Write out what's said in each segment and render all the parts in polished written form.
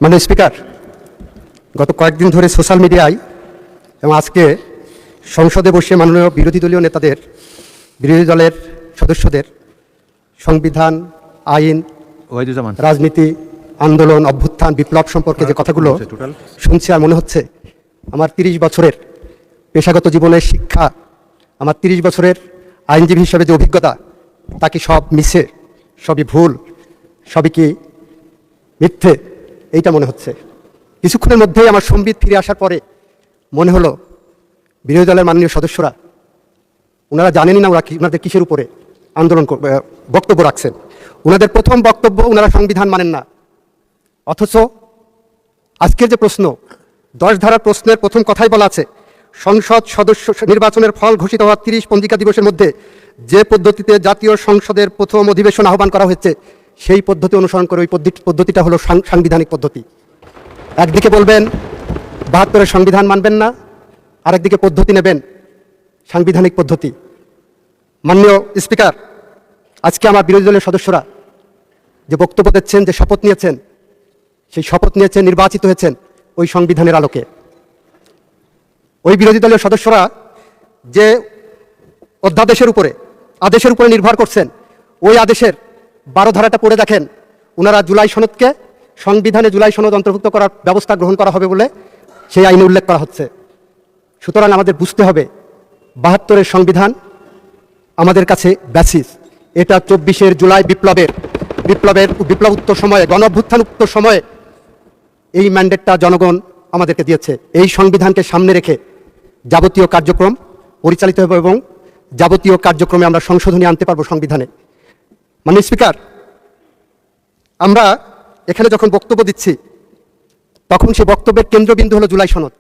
মাননীয় স্পিকার, গত কয়েকদিন ধরে সোশ্যাল মিডিয়ায় এবং আজকে সংসদে বসে মাননীয় বিরোধী দলীয় নেতাদের, বিরোধী দলের সদস্যদের সংবিধান, আইন, রাজনীতি, আন্দোলন, অভ্যুত্থান, বিপ্লব সম্পর্কে যে কথাগুলো শুনছি, আর মনে হচ্ছে আমার 30 বছরের পেশাগত জীবনের শিক্ষা, আমার 30 বছরের আইনজীবী হিসেবে যে অভিজ্ঞতা, তা কি সব মিছে, সবই ভুল, সবই কি মিথ্যে, এইটা মনে হচ্ছে। কিছুক্ষণের মধ্যেই আমার সম্বিত ফিরে আসার পরে মনে হলো বিরোধী দলের মাননীয় সদস্যরা ওনারা জানেনই না ওনাদের কিসের উপরে আন্দোলন বক্তব্য রাখছেন। ওনাদের প্রথম বক্তব্য ওনারা সংবিধান মানেন না, অথচ আজকের যে প্রশ্ন 10 ধারার প্রশ্নের প্রথম কথাই বলা আছে, সংসদ সদস্য নির্বাচনের ফল ঘোষিত হওয়া 30 পঞ্জিকা দিবসের মধ্যে যে পদ্ধতিতে জাতীয় সংসদের প্রথম অধিবেশন আহ্বান করা হয়েছে সেই পদ্ধতি অনুসরণ করে ওই পদ্ধতিটা হলো সাংবিধানিক পদ্ধতি। একদিকে বলবেন 72-এর সংবিধান মানবেন না, আরেকদিকে পদ্ধতি নেবেন সাংবিধানিক পদ্ধতি। মাননীয় স্পিকার, আজকে আমার বিরোধী দলের সদস্যরা যে বক্তব্য দিচ্ছেন, যে শপথ নিয়েছেন, সেই শপথ নিয়েছেন, নির্বাচিত হয়েছেন ওই সংবিধানের আলোকে। ওই বিরোধী দলের সদস্যরা যে অধ্যাদেশের উপরে, আদেশের উপরে নির্ভর করছেন, ওই আদেশের 12 ধারাটা পড়ে দেখেন, ওনারা জুলাই সনদকে সংবিধানে জুলাই সনদ অন্তর্ভুক্ত করার ব্যবস্থা গ্রহণ করা হবে বলে সেই আইনে উল্লেখ করা হচ্ছে। সুতরাং আমাদের বুঝতে হবে 72-এর সংবিধান আমাদের কাছে বেসিস। এটা 24-এর জুলাই বিপ্লবোত্তর সময়ে, গণ অভ্যুত্থানোত্তর সময়ে এই ম্যান্ডেটটা জনগণ আমাদেরকে দিয়েছে। এই সংবিধানকে সামনে রেখে যাবতীয় কার্যক্রম পরিচালিত হবে এবং যাবতীয় কার্যক্রমে আমরা সংশোধনী আনতে পারবো সংবিধানে। মাননীয় স্পিকার, আমরা এখানে যখন বক্তব্য দিচ্ছি তখন সে বক্তব্যের কেন্দ্রবিন্দু হলো জুলাই সনদ।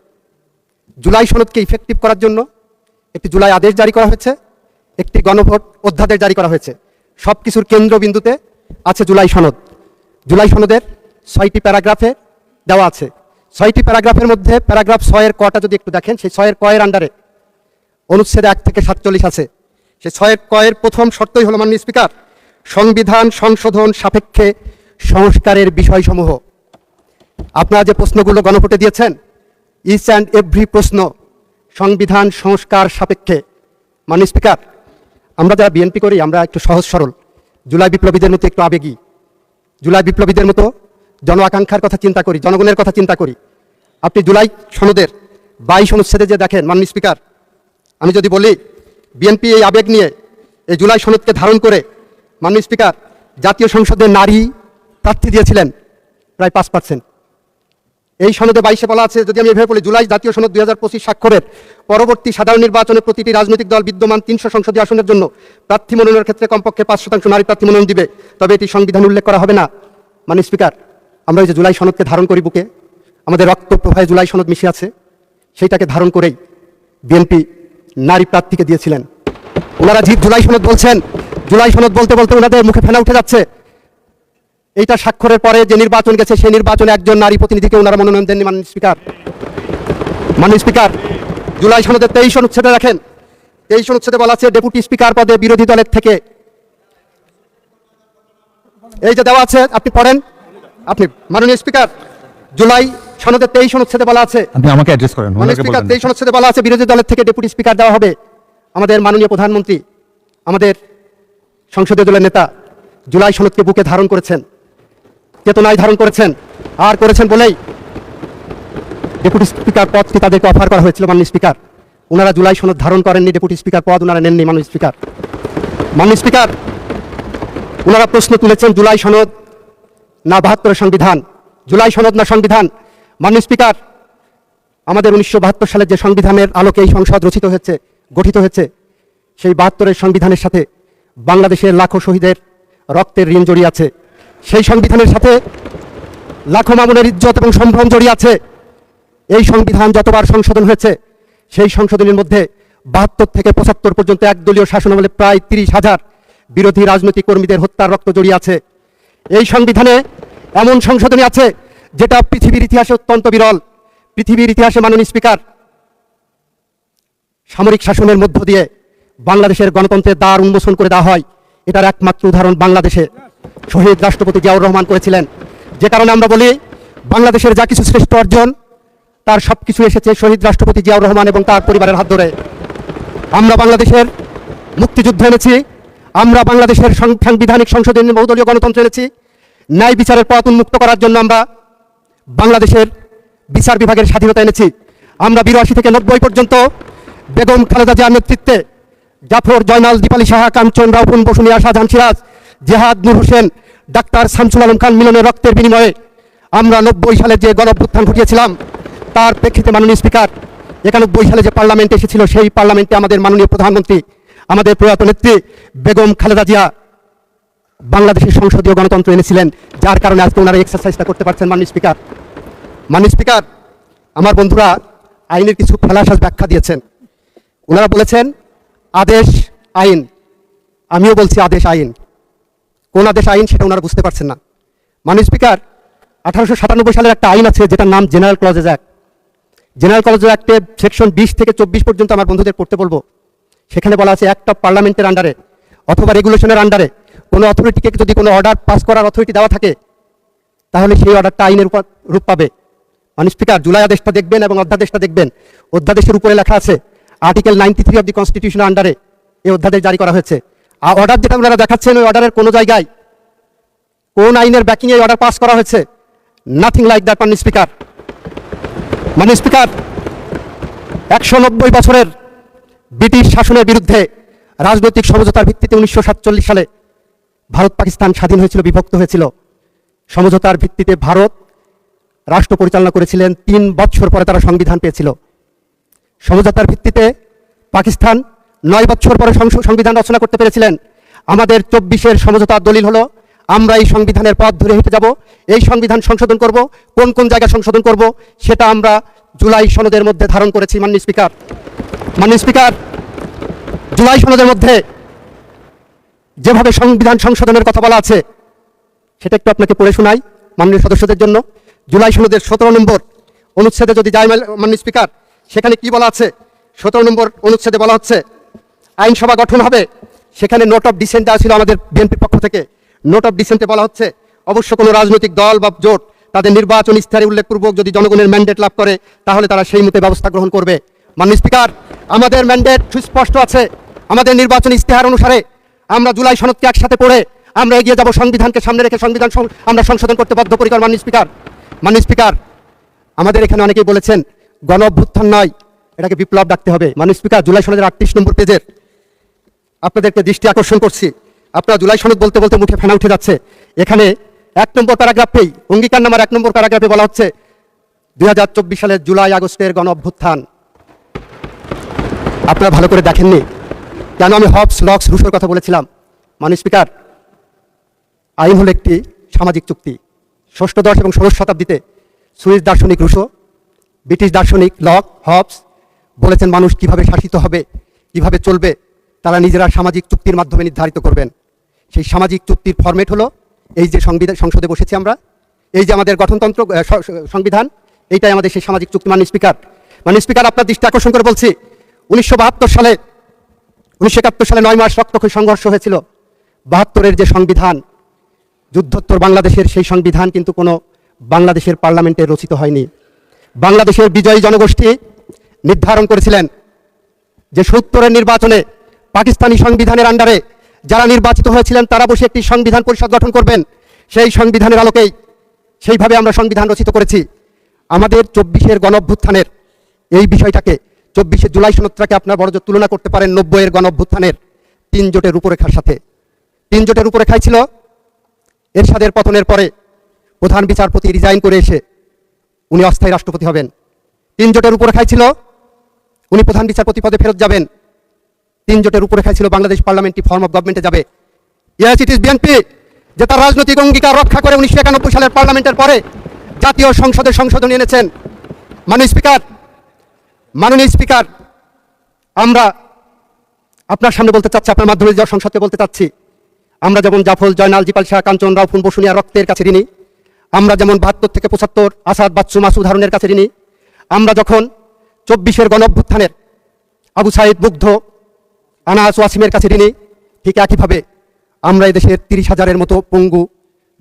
জুলাই সনদকে ইফেক্টিভ করার জন্য একটি জুলাই আদেশ জারি করা হয়েছে, একটি গণভোট অধ্যাদেশ জারি করা হয়েছে। সব কিছুর কেন্দ্রবিন্দুতে আছে জুলাই সনদ। জুলাই সনদের 6টি প্যারাগ্রাফে দেওয়া আছে। 6টি প্যারাগ্রাফের মধ্যে প্যারাগ্রাফ 6-এর কটা যদি একটু দেখেন, সেই 6-এর কয়ের আন্ডারে অনুচ্ছেদ 1 থেকে 47 আছে। সেই 6-এর কয়ের প্রথম শর্তই হলো, মাননীয় স্পিকার, সংবিধান সংশোধন সাপেক্ষে সংস্কারের বিষয়সমূহ। আপনারা যে প্রশ্নগুলো গণভোটে দিয়েছেন, ইচ অ্যান্ড এভরি প্রশ্ন সংবিধান সংস্কার সাপেক্ষে। মাননীয় স্পিকার, আমরা যারা বিএনপি করি আমরা একটু সহজ সরল, জুলাই বিপ্লবীদের মতো একটু আবেগী, জুলাই বিপ্লবীদের মতো জন আকাঙ্ক্ষার কথা চিন্তা করি, জনগণের কথা চিন্তা করি। আপনি জুলাই সনদের 22 অনুচ্ছেদে যে দেখেন, মাননীয় স্পিকার, আমি যদি বলি বিএনপি এই আবেগ নিয়ে এই জুলাই সনদকে ধারণ করে, মাননীয় স্পিকার, জাতীয় সংসদে নারী প্রার্থী দিয়েছিলেন প্রায় 5%। এই সনদে 22-এ বলা আছে, যদি আমি এভাবে বলি, জুলাই জাতীয় সনদ 2025 স্বাক্ষরের পরবর্তী সাধারণ নির্বাচনে প্রতিটি রাজনৈতিক দল বিদ্যমান 300 সংসদীয় আসনের জন্য প্রার্থী মনোনয়নের ক্ষেত্রে কমপক্ষে 5% নারী প্রার্থী মনোনয়ন দিবে, তবে এটি সংবিধানে উল্লেখ করা হবে না। মাননীয় স্পিকার, আমরা এই যে জুলাই সনদকে ধারণ করি বুকে, আমাদের রক্ত প্রবাহে জুলাই সনদ মিশে আছে, সেইটাকে ধারণ করেই বিএনপি নারী প্রার্থীকে দিয়েছিলেন। ওনারা জুলাই সনদ বলছেন, জুলাই সনদ বলতে বলতে ওনাদের মুখে ফেনা উঠে যাচ্ছে। এইটা স্বাক্ষরের পরে যে নির্বাচন গেছে, সেই নির্বাচনে একজন নারী প্রতিনিধিকে ওনারা মনোনয়ন দেননি। মাননীয় স্পিকার, জুলাই সনদের 23 অনুচ্ছেদে রাখেন, 23 অনুচ্ছেদে বলা আছে, ডেপুটি স্পিকার পদে বিরোধী দলের থেকে, এই যে দেওয়া আছে, আপনি পড়েন। আপনি মাননীয় স্পিকার, জুলাই সনদের 23 অনুচ্ছেদে বলা আছে, আপনি আমাকে অ্যাড্রেস করেন। মাননীয় স্পিকার, 23 অনুচ্ছেদে বলা আছে বিরোধী দলের থেকে ডেপুটি স্পিকার দেওয়া হবে। আমাদের মাননীয় প্রধানমন্ত্রী, আমাদের সংসদীয় দলের নেতা জুলাই সনদকে বুকে ধারণ করেছেন, চেতনায় ধারণ করেছেন, আর করেছেন বলেই ডেপুটি স্পিকার পদটি তাদেরকে অফার করা হয়েছিল। মাননীয় স্পিকার, ওনারা জুলাই সনদ ধারণ করেননি, ডেপুটি স্পিকার পদ ওনারা নেননি। মাননীয় স্পিকার, ওনারা প্রশ্ন তুলেছেন জুলাই সনদ না 72-এর সংবিধান, জুলাই সনদ না সংবিধান। মাননীয় স্পিকার, আমাদের 1972 সালের যে সংবিধানের আলোকে এই সংসদ গঠিত হয়েছে, সেই 72-এর সংবিধানের সাথে বাংলাদেশের লাখো শহীদের রক্তের ঋণ জড়িয়ে আছে। সেই সংবিধানের সাথে লাখো মামুনের ইজ্জত এবং সম্ভ্রম জড়িয়ে আছে। এই সংবিধান যতবার সংশোধন হয়েছে, সেই সংশোধনের মধ্যে 72 থেকে 75 পর্যন্ত একদলীয় শাসনামলে প্রায় 30,000 বিরোধী রাজনৈতিক কর্মীদের হত্যার রক্ত জড়িয়ে আছে। এই সংবিধানে এমন সংশোধনী আছে যেটা পৃথিবীর ইতিহাসে অত্যন্ত বিরল। পৃথিবীর ইতিহাসে, মাননীয় স্পিকার, সামরিক শাসনের মধ্য দিয়ে বাংলাদেশের গণতন্ত্রের দ্বার উন্মোচন করে দেওয়া হয়, এটার একমাত্র উদাহরণ বাংলাদেশে শহীদ রাষ্ট্রপতি জিয়াউর রহমান করেছিলেন। যে কারণে আমরা বলি বাংলাদেশের যা কিছু শ্রেষ্ঠ অর্জন তার সব কিছু এসেছে শহীদ রাষ্ট্রপতি জিয়াউর রহমান এবং তার পরিবারের হাত ধরে। আমরা বাংলাদেশের মুক্তিযুদ্ধ এনেছি, আমরা বাংলাদেশের সাংবিধানিক সংসদে বহুদলীয় গণতন্ত্র এনেছি, ন্যায় বিচারের পথ উন্মুক্ত করার জন্য আমরা বাংলাদেশের বিচার বিভাগের স্বাধীনতা এনেছি। আমরা ৮২ থেকে ৯০ পর্যন্ত বেগম খালেদা জিয়ার নেতৃত্বে জাফর, জয়নাল, দীপালি সাহা, কাঞ্চন, রাউফুন, বসুনিয়া, শাহজাহান সিরাজ, জেহাদ, নূর হোসেন, ডাক্তার শামসুল আলম খান মিলনের রক্তের বিনিময়ে আমরা ৯০ সালে যে গণঅভ্যুত্থান ঘটিয়েছিলাম তার প্রেক্ষিতে মাননীয় স্পিকার ৯১ সালে যে পার্লামেন্ট এসেছিল সেই পার্লামেন্টে আমাদের মাননীয় প্রধানমন্ত্রী, আমাদের প্রয়াত নেত্রী বেগম খালেদা জিয়া বাংলাদেশের সংসদীয় গণতন্ত্র এনেছিলেন, যার কারণে আজকে ওনারা এক্সারসাইজটা করতে পারছেন। মাননীয় স্পিকার, আমার বন্ধুরা আইনের কিছু ফেলাসাজ ব্যাখ্যা দিয়েছেন। ওনারা বলেছেন আদেশ আইন, আমিও বলছি আদেশ আইন। কোন আদেশ আইন সেটা ওনারা বুঝতে পারছেন না। মাননীয় স্পিকার, 1897 সালের একটা আইন আছে যেটার নাম general clauses act. General clauses অ্যাক্টে সেকশন 20 থেকে 24 পর্যন্ত আমার বন্ধুদের পড়তে বলবো। সেখানে বলা আছে একটা পার্লামেন্টের আন্ডারে অথবা রেগুলেশনের আন্ডারে কোনো অথরিটিকে যদি কোনো অর্ডার পাস করার অথরিটি দেওয়া থাকে তাহলে সেই অর্ডারটা আইনের রূপ পাবে। মাননীয় স্পিকার, জুলাই আদেশটা দেখবেন এবং অধ্যাদেশটা দেখবেন। অধ্যাদেশের উপরে লেখা আছে আর্টিকেল 93 অফ দি কনস্টিটিউশনের আন্ডারে এই অধ্যাদেশ জারি করা হয়েছে। আর অর্ডার যেটা ওনারা দেখাচ্ছেন ওই অর্ডারের কোনো জায়গায় কোন আইনের ব্যাকিংয়ে অর্ডার পাস করা হয়েছে, নাথিং লাইক দ্যাট। মাননীয় স্পিকার, 190 বছরের ব্রিটিশ শাসনের বিরুদ্ধে রাজনৈতিক সমঝোতার ভিত্তিতে 1947 সালে ভারত পাকিস্তান স্বাধীন হয়েছিল, বিভক্ত হয়েছিল। সমঝোতার ভিত্তিতে ভারত রাষ্ট্র পরিচালনা করেছিলেন, 3 বছর পরে তারা সংবিধান পেয়েছিল। সমঝোতার ভিত্তিতে পাকিস্তান 9 বছর পরে সংবিধান রচনা করতে পেরেছিলেন। আমাদের 24-এর সমঝোতার দলিল হলো আমরা এই সংবিধানের পথ ধরে হেঁটে যাব, এই সংবিধান সংশোধন করব। কোন কোন জায়গায় সংশোধন করব সেটা আমরা জুলাই সনদের মধ্যে ধারণ করেছি। মাননীয় স্পিকার, জুলাই সনদের মধ্যে যেভাবে সংবিধান সংশোধনের কথা বলা আছে সেটা একটু আপনাকে পড়ে শোনাই মাননীয় সদস্যদের জন্য। জুলাই সনদের 17 নম্বর অনুচ্ছেদে যদি যাই মাননীয় স্পিকার, সেখানে কি বলা আছে? 17 নম্বর অনুচ্ছেদে বলা হচ্ছে আইনসভা গঠন হবে। সেখানে নোট অফ ডিসেন্ট দেওয়া ছিল আমাদের বিএনপির পক্ষ থেকে। নোট অফ ডিসেন্টে বলা হচ্ছে অবশ্য কোনো রাজনৈতিক দল বা জোট তাদের নির্বাচন ইস্তাহারে উল্লেখপূর্বক যদি জনগণের ম্যান্ডেট লাভ করে তাহলে তারা সেই মতে ব্যবস্থা গ্রহণ করবে। মাননীয় স্পিকার, আমাদের ম্যান্ডেট সুস্পষ্ট আছে। আমাদের নির্বাচন ইস্তেহার অনুসারে আমরা জুলাই সনদকে একসাথে পড়ে আমরা এগিয়ে যাব, সংবিধানকে সামনে রেখে সংবিধান আমরা সংশোধন করতে বদ্ধপরিকর। মাননীয় স্পিকার, আমাদের এখানে অনেকেই বলেছেন গণ অভ্যুত্থান নয়, এটাকে বিপ্লব ডাকতে হবে। মাননীয় স্পিকার, জুলাই সনদের 38 নম্বর পেজের আপনাদেরকে দৃষ্টি আকর্ষণ করছি। আপনারা জুলাই সনদ বলতে বলতে মুখে ফেনা উঠে যাচ্ছে। এখানে 1 নম্বর প্যারাগ্রাফেই অঙ্গীকার নামার 1 নম্বর প্যারাগ্রাফে বলা হচ্ছে 2024 সালের জুলাই আগস্টের গণ অভ্যুত্থান। আপনারা ভালো করে দেখেননি কেন আমি হবস, লক্স, রুশোর কথা বলেছিলাম? মাননীয় স্পিকার, আইন হলো একটি সামাজিক চুক্তি। ষষ্ঠদশ এবং ষোড়শ শতাব্দীতে সুইস দার্শনিক রুশো, ব্রিটিশ দার্শনিক লক, হবস বলেছেন মানুষ কিভাবে শাসিত হবে, কিভাবে চলবে তারা নিজেরা সামাজিক চুক্তির মাধ্যমে নির্ধারিত করবেন। সেই সামাজিক চুক্তির ফরম্যাট হলো এই যে সংসদে বসেছি আমরা, এই যে আমাদের গঠনতন্ত্র সংবিধান, এইটাই আমাদের সেই সামাজিক চুক্তি। মাননীয় স্পিকার, আপনার দৃষ্টি আকর্ষণ করে বলছি 1971 সালে 9 মাস রক্তক্ষয়ী সংঘর্ষ হয়েছিল। 72-এর যে সংবিধান, যুদ্ধোত্তর বাংলাদেশের সেই সংবিধান কিন্তু কোনো বাংলাদেশের পার্লামেন্টে রচিত হয়নি। বাংলাদেশের বিজয়ী জনগোষ্ঠী নির্ধারণ করেছিলেন যে 70-এর নির্বাচনে পাকিস্তানি সংবিধানের আন্ডারে যারা নির্বাচিত হয়েছিলেন তারা বসে একটি সংবিধান পরিষদ গঠন করবেন। সেই সংবিধানের আলোকেই সেইভাবে আমরা সংবিধান রচিত করেছি। আমাদের 24-এর গণঅভ্যুত্থানের এই বিষয়টাকে 24-এর জুলাই সনদটাকে আপনার বড় জোর তুলনা করতে পারেন 90-এর গণঅভ্যুত্থানের 3 জোটের রূপরেখার সাথে। 3 জোটের রূপরেখায় ছিল এরশাদের পতনের পরে প্রধান বিচারপতি রিজাইন করে এসে উনি অস্থায়ী রাষ্ট্রপতি হবেন। 3 জোটের রূপরেখায় ছিল উনি প্রধান বিচারপতি পদে ফেরত যাবেন। 3 জোটের রূপরেখায় ছিল বাংলাদেশ পার্লামেন্টারি ফর্ম অফ গভর্নমেন্টে যাবে। ইয়েস, ইট ইজ বিএনপি যে তার রাজনৈতিক অঙ্গীকার রক্ষা করে 1991 সালের পার্লামেন্টের পরে জাতীয় সংসদে সংশোধনী এনেছেন। মাননীয় স্পিকার, আমরা আপনার সামনে বলতে চাচ্ছি, আপনার মাধ্যমে সংসদকে বলতে চাচ্ছি, আমরা যেমন জাফর, জয়নাল, দীপালি সাহা, কাঞ্চন, রাউফুন, বসুনিয়া রক্তের কাছে ঋণী। আমরা যেমন 72 থেকে 75 আসাদ, বাচ্চু, মাসুদ হারুনের কাছে ঋণী। আমরা যখন 24-এর গণঅভ্যুত্থানের আবু সাইদ, মুগ্ধ, আনাস, ওয়াসিমের কাছে ঋণী, ঠিক একইভাবে আমরা এদেশের 30,000-এর মতো পঙ্গু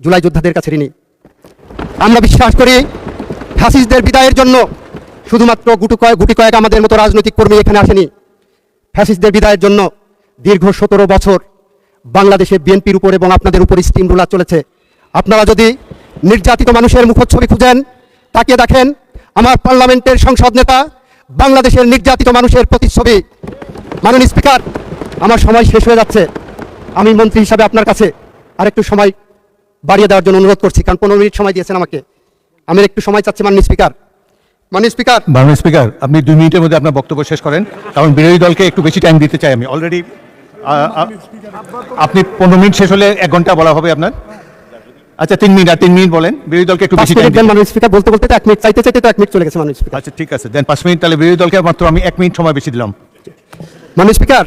জুলাই যোদ্ধাদের কাছে ঋণী। আমরা বিশ্বাস করি ফ্যাসিস্টদের বিদায়ের জন্য শুধুমাত্র গুটি কয়েক আমাদের মতো রাজনৈতিক কর্মী এখানে আসেনি। ফ্যাসিস্টদের বিদায়ের জন্য দীর্ঘ 17 বছর বাংলাদেশে বিএনপির উপর এবং আপনাদের উপর স্টিম রুলার চলেছে। আপনারা যদি নির্যাতিত মানুষের মুখচ্ছবি খুঁজেন, তাকিয়ে দেখেন আমার পার্লামেন্টের সংসদ নেতা বাংলাদেশের নির্যাতিত মানুষের প্রতিচ্ছবি। মাননীয় স্পিকার, আমার সময় শেষ হয়ে যাচ্ছে। আমি মন্ত্রী হিসাবে আপনার কাছে আরেকটু সময় বাড়িয়ে দেওয়ার জন্য অনুরোধ করছি, কারণ 15 মিনিট সময় দিয়েছেন আমাকে। আমি একটু সময় চাচ্ছি মাননীয় স্পিকার। মাননীয় স্পিকার, আপনি 2 মিনিটের মধ্যে আপনার বক্তব্য শেষ করেন, কারণ বিরোধী দলকে একটু বেশি টাইম দিতে চাই আমি। অলরেডি আপনি 15 মিনিট শেষ হলে 1 ঘন্টা বলা হবে আপনার। আচ্ছা 3 মিনিট, আর 3 মিনিট বলেন। বিরোধী দলকে একটু বেশি টাইম দেন। মাননীয় স্পিকার, বলতে বলতে তো 1 মিনিট চাইতে চাইতে তো 1 মিনিট চলে গেছে মাননীয় স্পিকার। আচ্ছা ঠিক আছে, দেন 5 মিনিট। তাহলে বিরোধী দলকে মাত্র আমি 1 মিনিট সময় বেশি দিলাম। মাননীয় স্পিকার,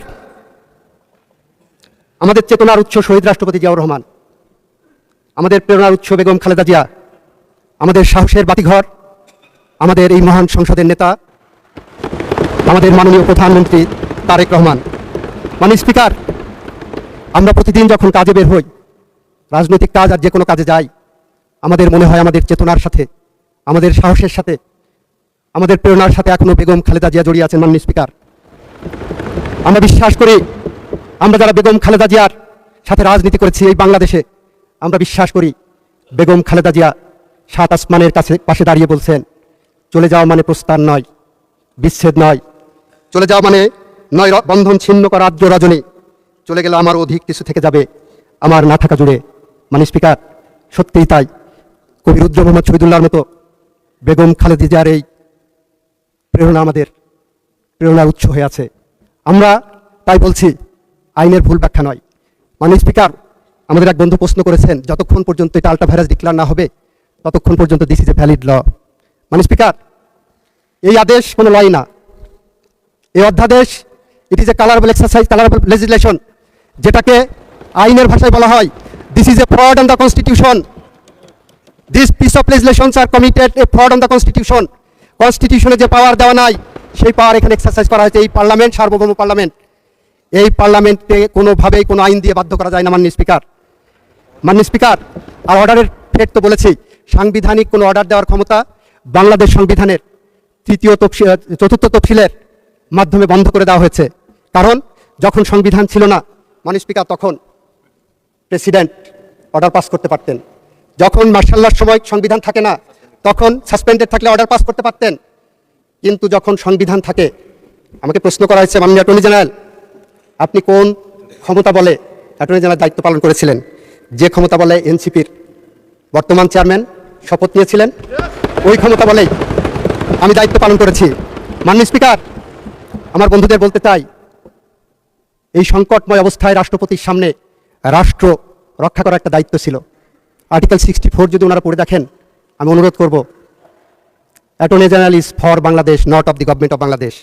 আমাদের চেতনার উৎস শহীদ রাষ্ট্রপতি জিয়াউর রহমান, আমাদের প্রেরণার উৎস বেগম খালেদা জিয়া, আমাদের সাহসের বাতিঘর, আমাদের এই মহান সংসদের নেতা, আমাদের মাননীয় প্রধানমন্ত্রী তারেক রহমান। মাননীয় স্পিকার, আমরা প্রতিদিন যখন কাজে বের হই, রাজনৈতিক কাজ আর যে কোনো কাজে যাই, আমাদের মনে হয় আমাদের চেতনার সাথে, আমাদের সাহসের সাথে, আমাদের প্রেরণার সাথে এখনো বেগম খালেদা জিয়া জড়িয়ে আছেন। মাননীয় স্পিকার, আমরা বিশ্বাস করি আমরা যারা বেগম খালেদা জিয়ার সাথে রাজনীতি করেছি এই বাংলাদেশে, আমরা বিশ্বাস করি বেগম খালেদা জিয়া 7 আসমানের পাশে দাঁড়িয়ে বলছেন, চলে যাওয়া মানে প্রস্থান নয়, বিচ্ছেদ নয়, চলে যাওয়া মানে নয় বন্ধন ছিন্ন করা আদ্র রজনী, চলে গেলে আমার অধিক কিছু থেকে যাবে আমার না থাকা জুড়ে। মাননীয় স্পিকার, সত্যিই তাই। কবি রুদ্র মোহাম্মদ শহীদুল্লাহর মতো বেগম খালেদা জিয়ার এই প্রেরণা আমাদের প্রেরণার উৎস হয়ে আছে। আমরা তাই বলছি, আইনের ভুল ব্যাখ্যা নয়। মাননীয় স্পিকার, আমাদের এক বন্ধু প্রশ্ন করেছেন, যতক্ষণ পর্যন্ত এটা আল্ট্রা ভাইরাস ডিক্লার না হবে ততক্ষণ পর্যন্ত this is a valid law. মাননীয় স্পিকার, এই আদেশ কোনো লয় না, এই অধ্যাদেশ it is a colourable exercise, colourable legislation, যেটাকে আইনের ভাষায় বলা হয় this is a fraud on the constitution. This piece of legislations are committed a fraud on the constitution. কনস্টিটিউশনে যে পাওয়ার দেওয়া নাই সেই পাওয়ার এখানে এক্সারসাইজ করা হয়েছে। এই পার্লামেন্ট সার্বভৌম পার্লামেন্ট, এই পার্লামেন্টকে কোনোভাবেই কোনো আইন দিয়ে বাধ্য করা যায় না। মাননীয় স্পিকার, মাননীয় স্পিকার, আর অর্ডারের ফেট তো বলেছি, সাংবিধানিক কোনো অর্ডার দেওয়ার ক্ষমতা বাংলাদেশ সংবিধানের 4th তফসিলের মাধ্যমে বন্ধ করে দেওয়া হয়েছে। কারণ যখন সংবিধান ছিল না মাননীয় স্পিকার, তখন প্রেসিডেন্ট অর্ডার পাস করতে পারতেন। যখন মার্শাল লর সময় সংবিধান থাকে না, তখন সাসপেন্ডেড থাকলে অর্ডার পাস করতে পারতেন। কিন্তু যখন সংবিধান থাকে, আমাকে প্রশ্ন করা হয়েছে মাননীয় অ্যাটর্নি জেনারেল, আপনি কোন ক্ষমতা বলে অ্যাটর্নি জেনারেল দায়িত্ব পালন করেছিলেন? যে ক্ষমতা বলে এনসিপির বর্তমান চেয়ারম্যান শপথ নিয়েছিলেন, ওই ক্ষমতা বলেই আমি দায়িত্ব পালন করেছি। মাননীয় স্পিকার, আমার বন্ধুদের বলতে চাই, এই সংকটময় অবস্থায় রাষ্ট্রপতির সামনে রাষ্ট্র রক্ষা করার একটা দায়িত্ব ছিল। আর্টিকেল 64 যদি ওনারা পড়ে দেখেন, আমি অনুরোধ করব, attorney general is for Bangladesh, not of the government of Bangladesh.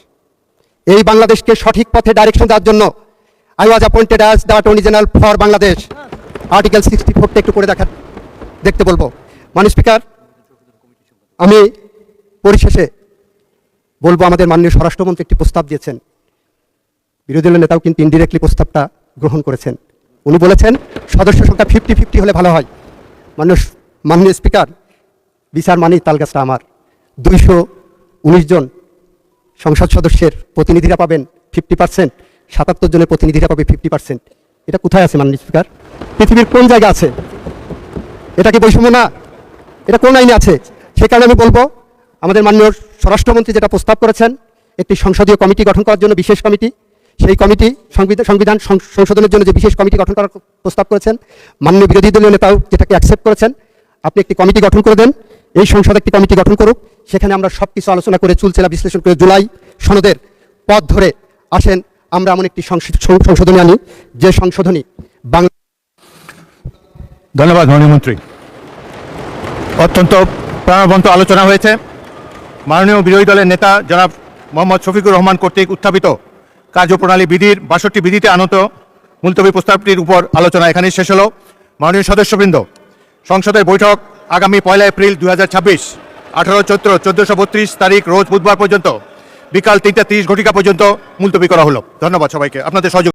এই বাংলাদেশকে সঠিক পথে ডাইরেকশন দেওয়ার জন্য I was appointed as the attorney general for Bangladesh. Article 64টা একটু পড়ে দেখতে বলবো। মাননীয় স্পিকার, আমি পরিশেষে বলবো, আমাদের মাননীয় স্বরাষ্ট্রমন্ত্রী একটি প্রস্তাব দিয়েছেন, বিরোধী দলের নেতাও কিন্তু ইনডিরেক্টলি প্রস্তাবটা গ্রহণ করেছেন। উনি বলেছেন সদস্য সংখ্যা 50-50 হলে ভালো হয়। মাননীয় স্পিকার, বিচার মানেই তালগাছটা আমার। 219 জন সংসদ সদস্যের প্রতিনিধিরা পাবেন 50%, 77 জনের প্রতিনিধিরা পাবে 50%। এটা কোথায় আছে মাননীয় স্পিকার? পৃথিবীর কোন জায়গা আছে? এটা কি বৈষম্য না? এটা কোন আইনে আছে? সে কারণে আমি বলবো, আমাদের মাননীয় স্বরাষ্ট্রমন্ত্রী যেটা প্রস্তাব করেছেন, একটি সংসদীয় কমিটি গঠন করার জন্য, বিশেষ কমিটি, সেই কমিটি সংবিধান সংশোধনের জন্য যে বিশেষ কমিটি গঠন করার প্রস্তাব করেছেন, মাননীয় বিরোধী দলীয় নেতাও যেটাকে অ্যাকসেপ্ট করেছেন, আপনি একটি কমিটি গঠন করে দেন। এই সংসদ একটি কমিটি গঠন করুক, সেখানে আমরা সব কিছু আলোচনা করে চুলচেরা বিশ্লেষণ করে জুলাই সনদের পথ ধরে আসেন আমরা এমন একটি সংশোধনী আনি, যে সংশোধনী বাংলা। ধন্যবাদ মাননীয় মন্ত্রী। অত্যন্ত প্রাণবন্ত আলোচনা হয়েছে। মাননীয় বিরোধী দলের নেতা জনাব মোহাম্মদ শফিকুর রহমান কর্তৃক উত্থাপিত কার্যপ্রণালী বিধির 62 বিধিতে আনত মুলতবি প্রস্তাবটির উপর আলোচনা এখানেই শেষ হলো। মাননীয় সদস্যবৃন্দ, সংসদের বৈঠক আগামী 1 এপ্রিল 2026 18 চৈত্র 1432 তারিখ রোজ বুধবার পর্যন্ত বিকাল 3টা 30 ঘটিকা পর্যন্ত মুলতবি করা হলো। ধন্যবাদ সবাইকে আপনাদের সহযোগিতা।